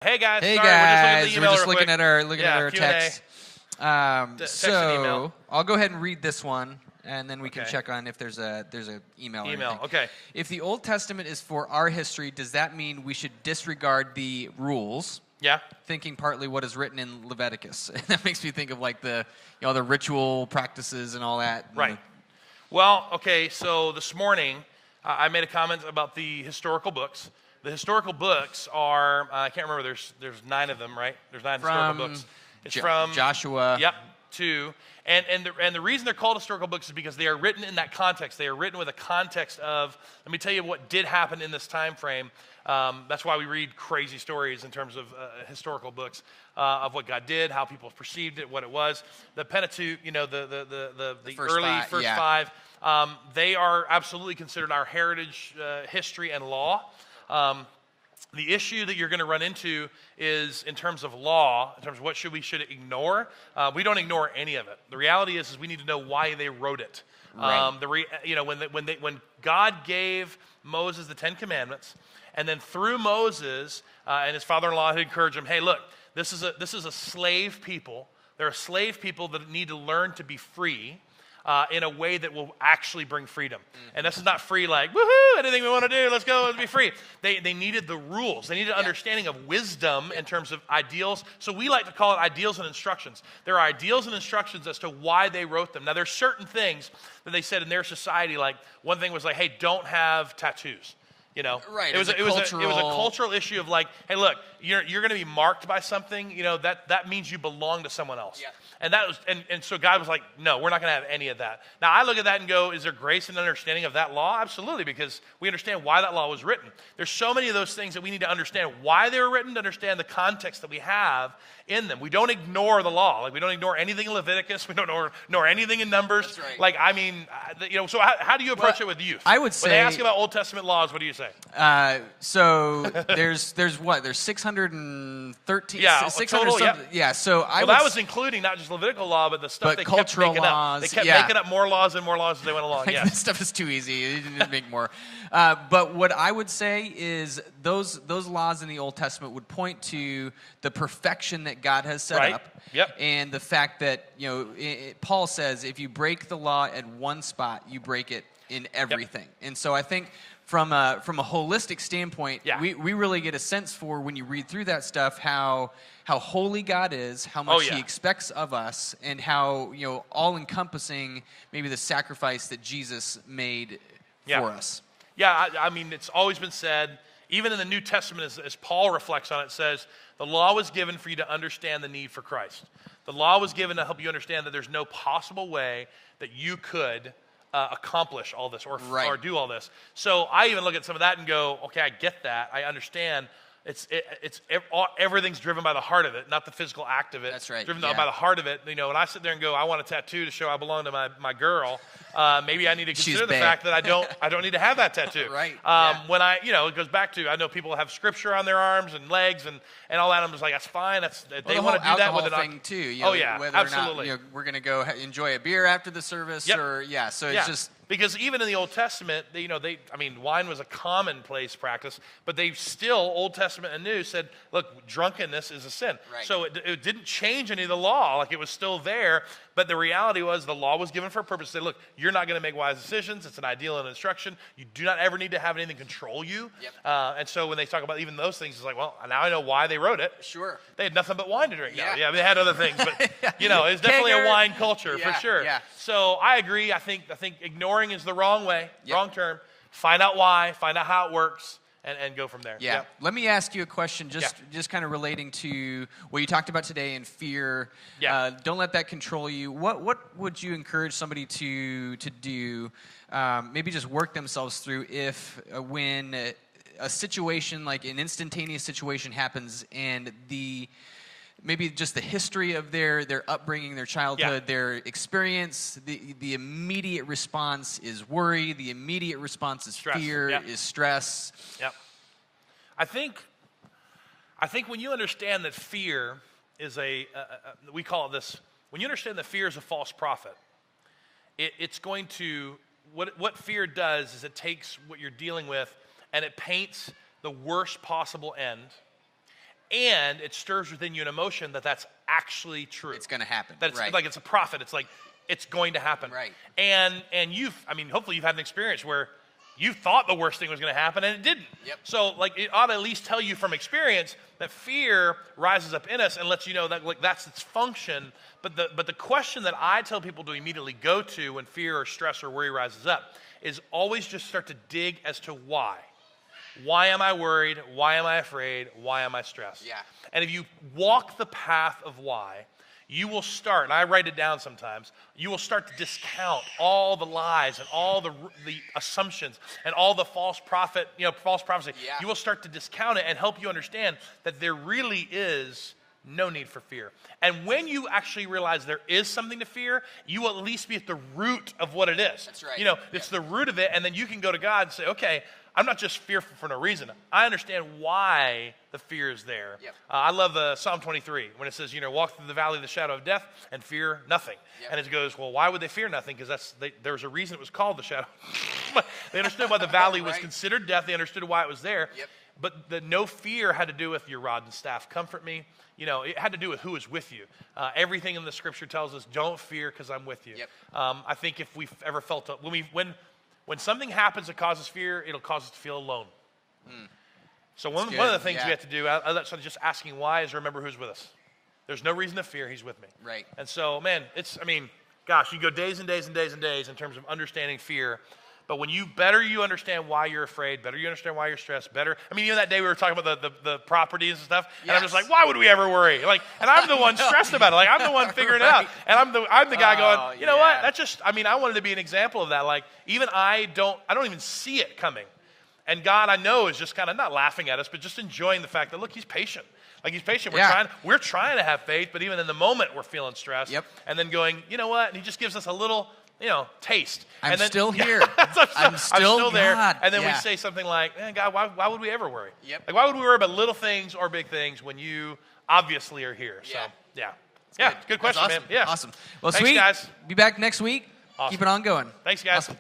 Hey guys, Hey sorry, guys, we're we're just looking just looking at our QnA. text. Text and email. I'll go ahead and read this one, and then we can Okay. check on if there's a email. Or Email. anything. Okay. If the Old Testament is for our history, does that mean we should disregard the rules? Yeah. Thinking partly what is written in Leviticus. That makes me think of like the the ritual practices and all that. Right. Well, okay. So this morning, I made a comment about the historical books. The historical books are I can't remember. There's 9 of them, right? There's 9 historical books. It's from Joshua. Yep. 2. And the reason they're called historical books is because they are written in that context. They are written with a context of, let me tell you what did happen in this time frame. That's why we read crazy stories in terms of historical books of what God did, how people perceived it, what it was. The Pentateuch, the first 5, they are absolutely considered our heritage, history, and law. The issue that you're going to run into is in terms of law, in terms of what we should ignore. We don't ignore any of it. The reality is we need to know why they wrote it. Right. When God gave Moses the 10 Commandments, and then through Moses and his father-in-law had encouraged him, hey, look, this is a slave people. There are slave people that need to learn to be free. In a way that will actually bring freedom. And this is not free like, woohoo, anything we want to do, let's go, let's be free. They needed the rules. They needed understanding of wisdom in terms of ideals. So we like to call it ideals and instructions. There are ideals and instructions as to why they wrote them. Now, there's certain things that they said in their society, like one thing was like, hey, don't have tattoos. Right. It was a cultural issue of like, hey, look, you're going to be marked by something. That means you belong to someone else. Yeah. And that was, and so God was like, no, we're not going to have any of that. Now I look at that and go, is there grace and understanding of that law? Absolutely, because we understand why that law was written. There's so many of those things that we need to understand why they were written, to understand the context that we have in them. We don't ignore the law. Like we don't ignore anything in Leviticus. We don't ignore anything in Numbers. That's right. Like so how do you approach it with youth? I would say when they ask about Old Testament laws, what do you say? So there's what? There's 613. Yeah, 600 total, something. yep. Yeah. So that was including not just Levitical law, but the stuff they kept cultural making laws, up. They kept yeah. making up more laws and more laws as they went along. Like, Yeah. this stuff is too easy. You need to make more. But what I would say is those laws in the Old Testament would point to the perfection that God has set Right. up. Yep. And the fact that, Paul says if you break the law at one spot, you break it in everything. Yep. And so I think from a holistic standpoint, Yeah. we really get a sense for, when you read through that stuff, how holy God is, how much He expects of us, and how all-encompassing maybe the sacrifice that Jesus made for us. Yeah, I mean, it's always been said, even in the New Testament, as Paul reflects on it, says, the law was given for you to understand the need for Christ. The law was given to help you understand that there's no possible way that you could accomplish all this or do all this. So I even look at some of that and go, okay, I get that. I understand. Everything's driven by the heart of it, not the physical act of it. That's right. Driven by the heart of it. When I sit there and go, I want a tattoo to show I belong to my girl. Maybe I need to consider the fact that I don't need to have that tattoo. Right. When it goes back to, I know people have scripture on their arms and legs and all that. I'm just like, that's fine. They want to do that with an thing too. whether absolutely. Or not, we're going to go enjoy a beer after the service, So it's just. Because even in the Old Testament, wine was a commonplace practice, but they still, Old Testament and New, said, look, drunkenness is a sin. Right. So it didn't change any of the law. Like, it was still there, but the reality was the law was given for a purpose. To say, look, you're not going to make wise decisions. It's an ideal and instruction. You do not ever need to have anything control you. Yep. And so when they talk about even those things, it's like, well, now I know why they wrote it. Sure. They had nothing but wine to drink. Yeah. Yeah, they had other things, but it's definitely a wine culture for sure. Yeah. So I agree. I think ignoring is the wrong way, wrong term. Find out why, find out how it works, and go from there. Yeah. Yep. Let me ask you a question, just kind of relating to what you talked about today in fear. Yeah. Don't let that control you. What would you encourage somebody to do? Maybe just work themselves through if when a situation, like an instantaneous situation, happens, and maybe just the history of their upbringing, their childhood, their experience, the immediate response is worry, the immediate response is Stress. fear, is stress. Yep. I think when you understand that fear is we call it this, when you understand that fear is a false prophet, it's going to, what fear does is it takes what you're dealing with and it paints the worst possible end. and it stirs within you an emotion that's actually true. It's going to happen. That it's right. like it's a prophet. It's like it's going to happen. Right. And hopefully you've had an experience where you thought the worst thing was going to happen and it didn't. Yep. So like it ought to at least tell you from experience that fear rises up in us and lets you know that like that's its function. But the question that I tell people to immediately go to when fear or stress or worry rises up is always just start to dig as to why. Why am I worried? Why am I afraid? Why am I stressed? Yeah. And if you walk the path of why, you will start, and I write it down sometimes, you will start to discount all the lies and all the assumptions and all the false prophecy. Yeah. You will start to discount it and help you understand that there really is no need for fear. And when you actually realize there is something to fear, you will at least be at the root of what it is. That's right. It's the root of it, and then you can go to God and say, okay, I'm not just fearful for no reason. I understand why the fear is there. Yep. I love Psalm 23 when it says, walk through the valley of the shadow of death and fear nothing. Yep. And it goes, well, why would they fear nothing? Because there was a reason it was called the shadow. They understood why the valley was Right. considered death. They understood why it was there. Yep. But the no fear had to do with your rod and staff comfort me. It had to do with who is with you. Everything in the scripture tells us, don't fear because I'm with you. Yep. I think if we've ever felt, when something happens that causes fear, it'll cause us to feel alone. So one of the things we have to do, outside of just asking why, is remember who's with us. There's no reason to fear. He's with me. Right. And so, man, you go days and days and days and days in terms of understanding fear. But when you understand why you're afraid, better you understand why you're stressed, better. Even that day we were talking about the properties and stuff, and I'm just like, why would we ever worry? And I'm the one stressed about it. I'm the one figuring it out. And I'm the guy going, you know what? That's just, I wanted to be an example of that. Even I don't even see it coming. And God, I know, is just kind of not laughing at us, but just enjoying the fact that, look, he's patient. He's patient. We're trying to have faith, but even in the moment, we're feeling stressed. Yep. And then going, you know what? And he just gives us a little, taste. I'm and then, still here. I'm still there. God. And then Yeah. we say something like, man, God, why would we ever worry? Yep. Why would we worry about little things or big things when you obviously are here? Yeah. So, yeah. Good question, That's awesome. man. Yeah. Awesome. Well, Thanks, sweet. guys. Be back next week. Awesome. Keep it on going. Thanks, guys. Awesome.